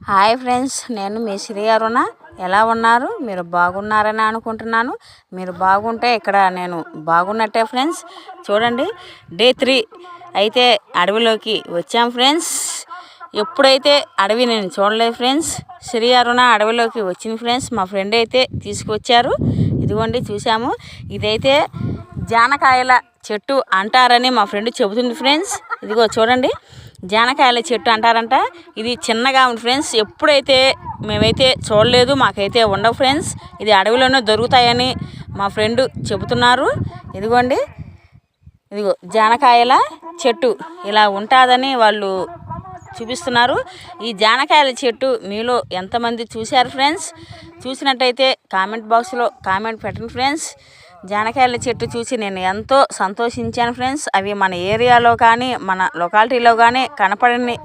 Hi friends, నేను మీ శ్రీ అరుణ. ఎలా ఉన్నారు? మీరు బాగున్నారని అనుకుంటున్నాను. మీరు బాగుంటే ఇక్కడ నేను బాగున్నట్టే ఫ్రెండ్స్. చూడండి, డే 3 అయితే అడవిలోకి వచ్చాం ఫ్రెండ్స్. ఎప్పుడైతే అడవి నేను చూడలేదు ఫ్రెండ్స్. శ్రీ అరుణ అడవిలోకి వచ్చింది ఫ్రెండ్స్. మా ఫ్రెండ్ అయితే తీసుకొచ్చారు. ఇదిగోండి చూసాము. ఇదైతే జానకాయల చెట్టు అంటారని మా ఫ్రెండ్ చెబుతుంది ఫ్రెండ్స్. ఇదిగో చూడండి, జానకాయల చెట్టు అంటారంట. ఇది చిన్నగా ఉంది ఫ్రెండ్స్. ఎప్పుడైతే మేమైతే చూడలేదు, మాకైతే ఉండవు ఫ్రెండ్స్. ఇది అడవిలోనే దొరుకుతాయని మా ఫ్రెండ్ చెబుతున్నారు. ఇదిగోండి, ఇదిగో జానకాయల చెట్టు ఇలా ఉంటుందని వాళ్ళు చూపిస్తున్నారు. ఈ జానకాయల చెట్టు మీలో ఎంతమంది చూశారు ఫ్రెండ్స్? చూసినట్టయితే కామెంట్ బాక్స్లో కామెంట్ పెట్టండి ఫ్రెండ్స్. జానకాయల చెట్టు చూసి నేను ఎంతో సంతోషించాను ఫ్రెండ్స్. అవి మన ఏరియాలో కానీ మన లొకాలిటీలో కానీ కనపడని